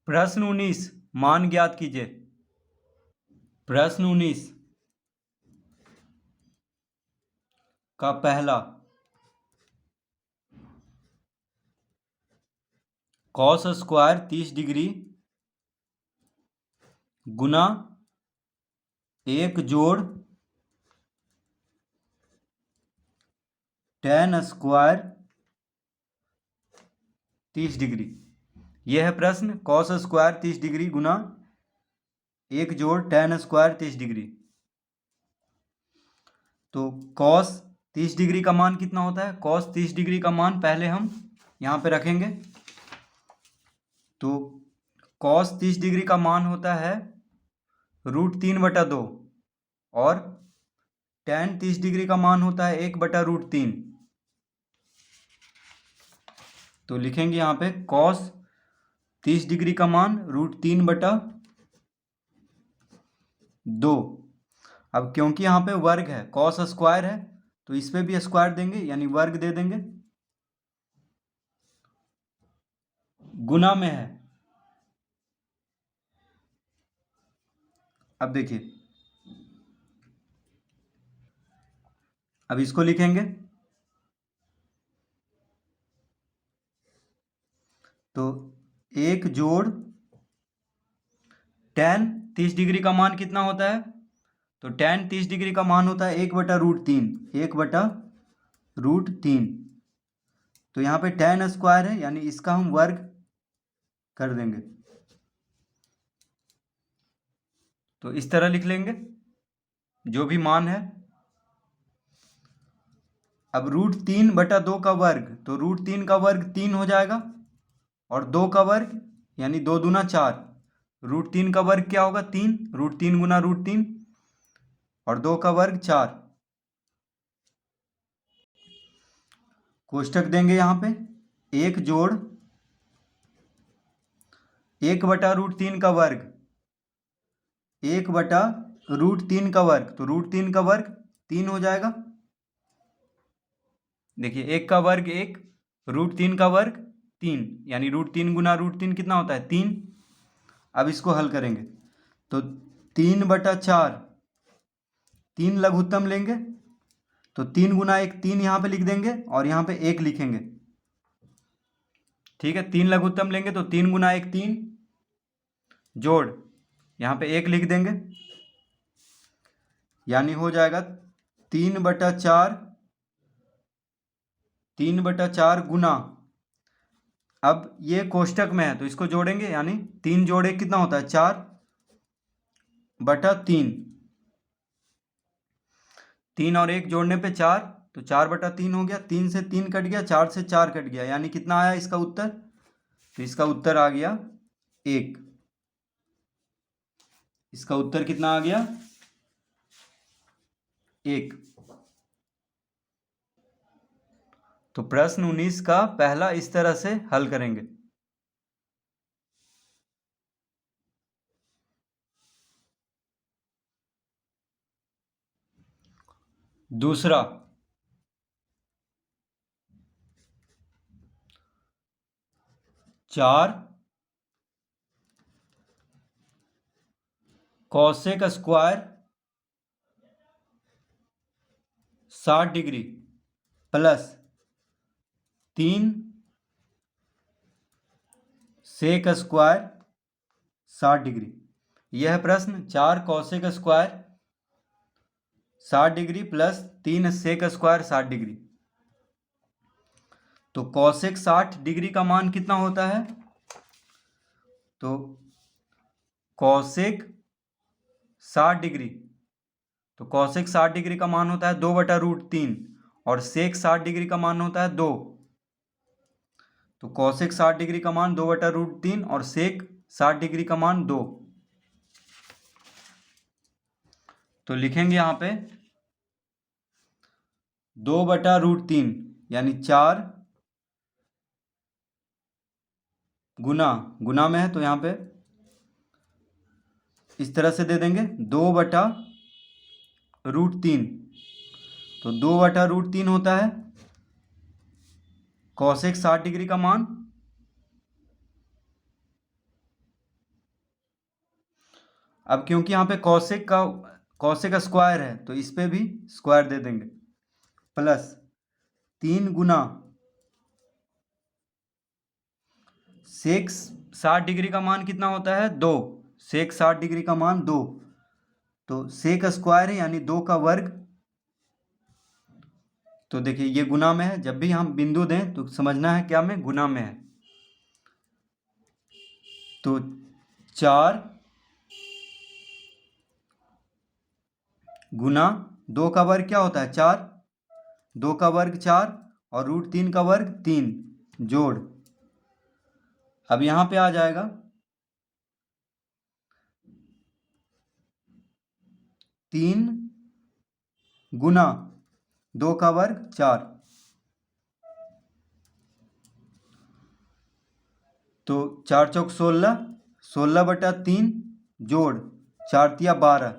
प्रश्न 19 मान ज्ञात कीजिए। प्रश्न 19 का पहला, कॉस स्क्वायर 30 डिग्री गुना 1 जोड़ tan स्क्वायर 30 डिग्री। यह है प्रश्न। कॉस स्क्वायर 30 डिग्री गुना 1 जोड़ tan स्क्वायर 30 डिग्री। तो कॉस 30 डिग्री का मान कितना होता है? कॉस 30 डिग्री का मान पहले हम यहाँ पे रखेंगे। तो कॉस 30 डिग्री का मान होता है √3/2 और tan 30 डिग्री का मान होता है 1/√3। तो लिखेंगे यहाँ पे कॉस 30 डिग्री का मान √3/2। अब क्योंकि यहाँ पे वर्ग है, कॉस स्क्वायर है, तो इस पे भी स्क्वायर देंगे यानी वर्ग दे देंगे। गुना में है, अब देखिए, अब इसको लिखेंगे तो 1 जोड़ tan 30 डिग्री का मान कितना होता है? तो tan 30 डिग्री का मान होता है 1/√3। 1/√3। तो यहाँ पे tan स्क्वायर है यानी इसका हम वर्ग कर देंगे। तो इस तरह लिख लेंगे जो भी मान है। अब √3/2 का वर्ग, तो √3 का वर्ग 3 हो जाएगा और 2 का वर्ग यानी 2 दूना 4। √3 का वर्ग क्या होगा? 3। √3 गुना √3 और 2 का वर्ग 4। कोष्टक देंगे यहाँ पे 1 जोड़ 1/√3 का वर्ग 1/√3 का वर्ग, तो √3 का वर्ग 3 हो जाएगा। देखिए 1 का वर्ग 1, √3 का वर्ग 3 यानी √3 गुना √3 कितना होता है? 3। अब इसको हल करेंगे तो 3/4, 3 लघुत्तम लेंगे तो 3 गुना 1 3 यहाँ पे लिख देंगे और यहाँ पे 1 लिखेंगे। ठीक है, 3 लघुत्तम लेंगे तो 3 गुना 1 3 जोड़ यहाँ पे 1 लिख देंगे यानी हो जाएगा 3/4 गुना, अब ये कोष्टक में है तो इसको जोड़ेंगे यानी 3 जोड़ 1 कितना होता है? 4/3। 3 और 1 जोड़ने पे 4, तो 4/3 हो गया। 3 से 3 कट गया, 4 से 4 कट गया, यानी कितना आया इसका उत्तर? तो इसका उत्तर आ गया 1। इसका उत्तर कितना आ गया? 1। तो प्रश्न 19 का पहला इस तरह से हल करेंगे। दूसरा, चार cosec square 60 degree plus 3 sec square 60 degree. यह प्रश्न 4 cosec square 60 degree plus 3 sec square 60 degree. तो कॉसेक 60 डिग्री का मान कितना होता है? तो कॉसेक 60 डिग्री, तो कॉसेक 60 डिग्री का मान होता है 2/√3 और सेक 60 डिग्री का मान होता है 2। तो कॉसेक 60 डिग्री का मान 2/√3 और सेक 60 डिग्री का मान 2। तो लिखेंगे यहाँ पे 2/√3 यानी 4 गुना में है तो यहाँ पे इस तरह से दे देंगे 2/√3। तो 2/√3 होता है कॉसेक 60 डिग्री का मान अब क्योंकि यहाँ पे कौशिक का स्क्वायर है तो इस पे भी स्क्वायर दे देंगे, प्लस 3 गुना सेक 60 डिग्री का मान कितना होता है 2, सेक 60 डिग्री का मान 2, तो सेक स्क्वायर है यानी 2 का वर्ग। तो देखिए ये गुना में है, जब भी हम बिंदु दें तो समझना है क्या में गुना में है। तो 4 गुना 2 का वर्ग क्या होता है 4, 2 का वर्ग 4 और √3 का वर्ग 3 जोड़। अब यहां पे आ जाएगा 3 गुना 2 का वर्ग 4, तो 4 चौक 16, 16/3 जोड़ 4 तिया 12।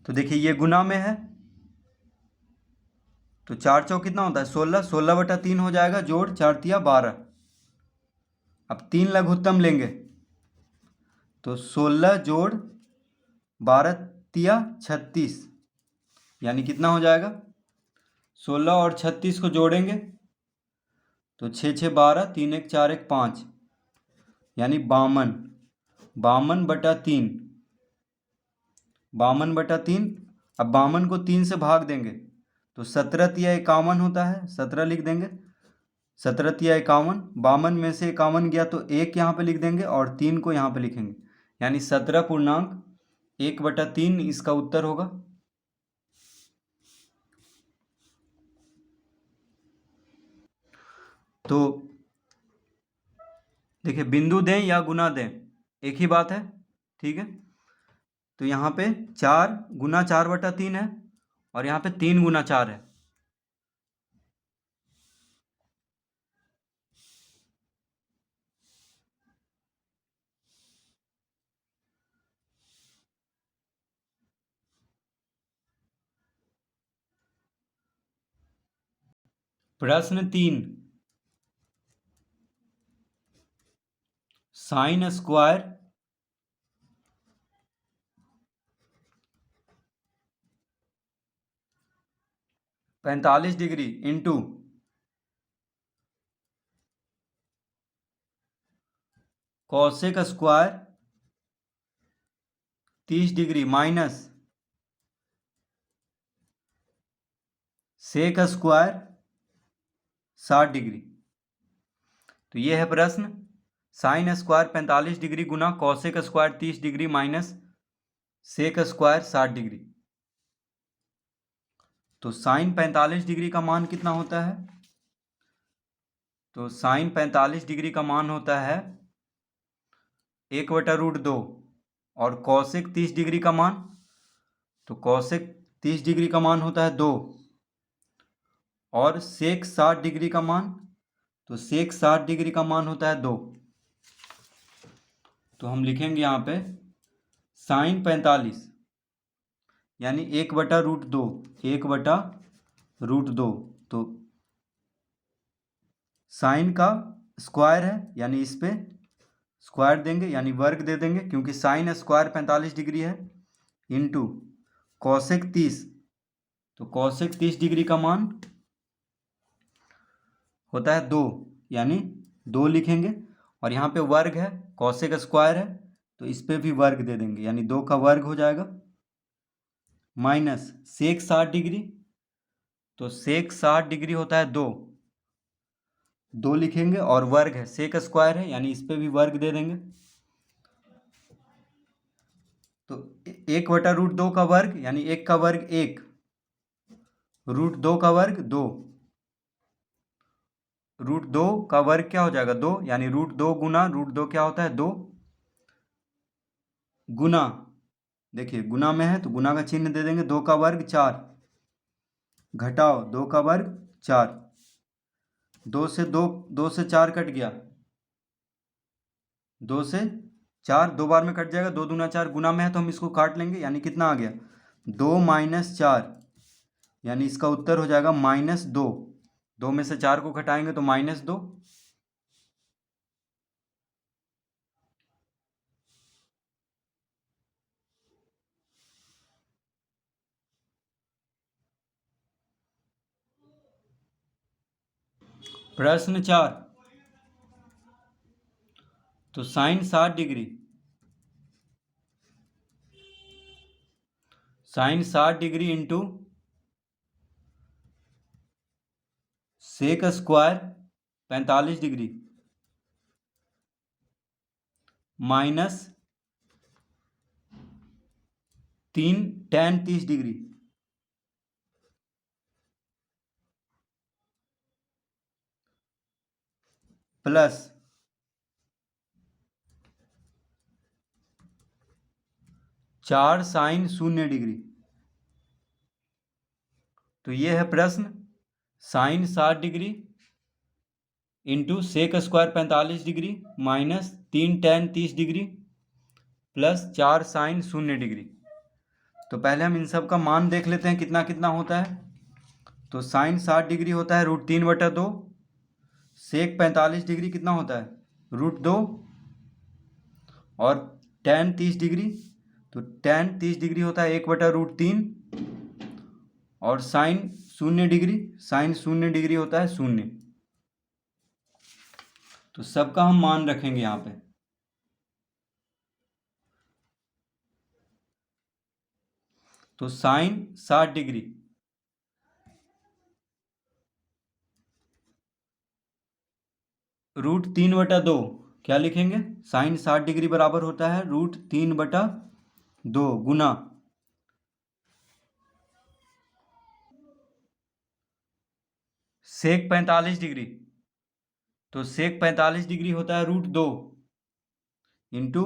तो देखिए ये गुना में है, तो 4 चौक कितना होता है 16, 16/3 हो जाएगा जोड़ 4 तिया 12। अब 3 लघुत्तम लेंगे तो 16 जोड़ 12 तिया 36, यानी कितना हो जाएगा 16 और 36 को जोड़ेंगे तो 6 6 12, 3 1 4 1 5, यानी 52, 52/3, 52/3। अब 52 को 3 से भाग देंगे तो 17 तिया 51 होता है, 17 लिख देंगे, 17 तिया 51, 52 में से 51 गया तो 1 यहाँ पे लिख देंगे और 3 को यहाँ पे लिखेंगे, यानी 17.1/3 इसका उत्तर होगा। तो देखिए बिंदु दें या गुना दें एक ही बात है, ठीक है। तो यहाँ पे 4 गुना 4/3 है और यहाँ पे 3 गुना 4 है। प्रश्न 3, sine square 45 degree into cosec square 30 degree minus sec square 60 degree. तो ये है प्रश्न, साइन स्क्वायर 45 डिग्री गुना cosec square 30 degree minus sec square 60 degree. तो साइन 45 डिग्री का मान कितना होता है, तो साइन 45 डिग्री का मान होता है 1/√2 और कौशिक 30 डिग्री का मान, तो कौशिक 30 डिग्री का मान होता है 2 और सेक 60 डिग्री का मान, तो सेक 60 डिग्री का मान होता है 2। तो हम लिखेंगे यहाँ पे साइन 45 यानी 1/√2, 1/√2, तो साइन का स्क्वायर है यानी इस पे स्क्वायर देंगे यानी वर्ग दे देंगे, क्योंकि साइन स्क्वायर 45 डिग्री है, इंटू कौशिक 30, तो कौशिक 30 डिग्री का मान होता है 2, यानी 2 लिखेंगे और यहाँ पे वर्ग है, कौशिक स्क्वायर है तो इस पे भी वर्ग दे देंगे यानी 2 का वर्ग हो जाएगा, माइनस सेक 60 डिग्री, तो सेक 60 डिग्री होता है 2, 2 लिखेंगे और वर्ग है, सेक स्क्वायर है यानी इस पे भी वर्ग दे देंगे। तो 1/√2 का वर्ग यानी 1 का वर्ग 1, √2 का वर्ग 2, √2 का वर्ग क्या हो जाएगा 2, यानी √2 गुना √2 क्या होता है 2, गुना, देखिए गुना में है तो गुना का चिन्ह दे देंगे, 2 का वर्ग 4, घटाओ 2 का वर्ग 4, 2 से 4 कट गया, 2 से 4 2 बार में कट जाएगा, 2 दूना 4, गुना में है तो हम इसको काट लेंगे यानी कितना आ गया 2 - 4, यानी इसका उत्तर हो जाएगा -2, 2 में से 4 को घटाएंगे तो -2। प्रश्न 4, तो sine 60 degree, sine 60 degree into sec square 45 degree minus 3 tan 30 degree plus 4 sine 0 degree. तो ये है प्रश्न, sine 60 degree into sec square 45 degree minus 3 tan 30 degree plus 4 sine 0 degree. तो पहले हम इन सब का मान देख लेते हैं कितना कितना होता है। तो साइन 60 डिग्री होता है √3/2, सेक 45 डिग्री कितना होता है √2, और tan 30 डिग्री, तो tan 30 डिग्री होता है 1/√3, और साइन 0 डिग्री, साइन 0 डिग्री होता है 0। तो सबका हम मान रखेंगे यहाँ पे। तो साइन 60 डिग्री √3/2 क्या लिखेंगे, साइन 60 डिग्री बराबर होता है √3/2 गुना सेक 45 डिग्री, तो सेक 45 डिग्री होता है √2 इंटू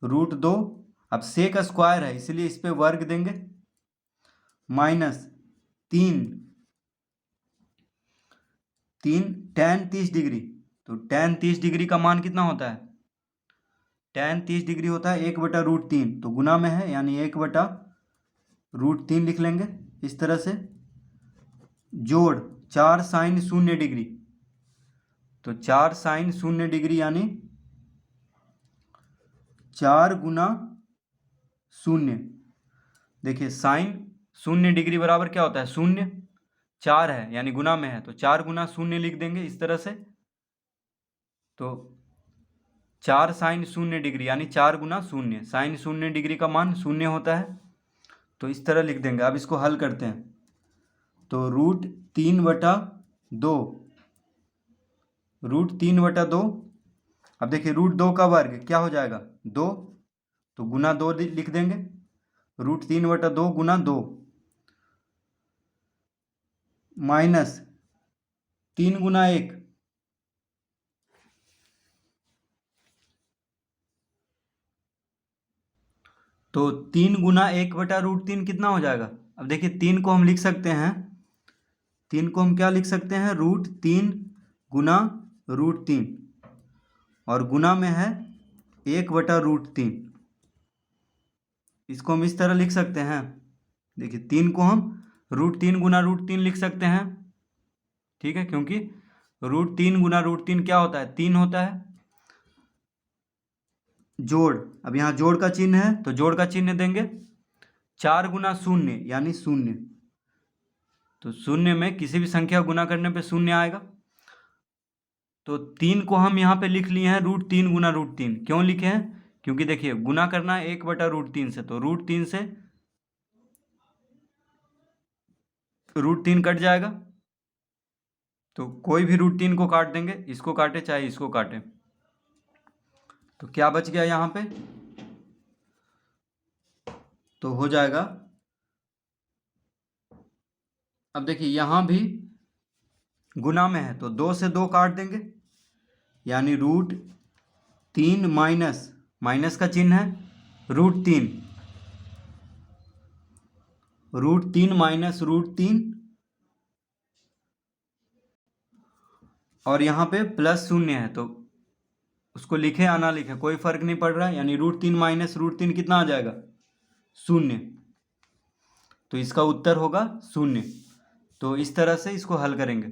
√2, अब सेक स्क्वायर है इसलिए इस पे वर्ग देंगे, माइनस 3 tan 30 डिग्री, तो tan 30 डिग्री का मान कितना होता है, tan 30 डिग्री होता है 1/√3, तो गुना में है यानी 1/√3 लिख लेंगे इस तरह से, जोड़ 4 साइन 0 डिग्री, तो 4 साइन 0 डिग्री यानी 4 गुना 0। देखिए साइन 0 डिग्री बराबर क्या होता है 0, 4 है यानी गुना में है, तो 4 गुना 0 लिख देंगे इस तरह से। तो 4 साइन 0 डिग्री यानी 4 गुना 0, साइन 0 डिग्री का मान 0 होता है, तो इस तरह लिख देंगे। अब इसको हल करते हैं, तो √3/2, √3/2, अब देखिए √2 का वर्ग क्या हो जाएगा 2, तो गुना 2 लिख देंगे, √3/2 गुना 2 माइनस 3 गुना 1, तो 3 गुना 1/√3 कितना हो जाएगा। अब देखिए 3 को हम लिख सकते हैं, 3 को हम क्या लिख सकते हैं √3 गुना √3, और गुना में है 1/√3, इसको हम इस तरह लिख सकते हैं। देखिए 3 को हम √3 गुना √3 लिख सकते हैं, ठीक है, क्योंकि √3 गुना √3 क्या होता है 3 होता है। जोड़, अब यहाँ जोड़ का चिन्ह है तो जोड़ का चिन्ह देंगे, 4 गुना 0 यानी 0, तो 0 में किसी भी संख्या गुना करने पे 0 आएगा। तो 3 को हम यहाँ पे लिख लिए हैं √3 गुना √3, क्यों लिखे हैं, क्योंकि देखिए गुना करना है 1/√3 से, तो √3 से √3 कट जाएगा, तो कोई भी √3 को काट देंगे, इसको काटे चाहे इसको काटे, तो क्या बच गया यहाँ पे, तो हो जाएगा। अब देखिए यहाँ भी गुना में है तो 2 से 2 काट देंगे, यानी √3 माइनस, माइनस का चिन्ह है √3, √3 माइनस √3, और यहाँ पे प्लस 0 है तो उसको लिखे या ना लिखे कोई फर्क नहीं पड़ रहा है, यानी √3 माइनस √3 कितना आ जाएगा 0, तो इसका उत्तर होगा 0। तो इस तरह से इसको हल करेंगे।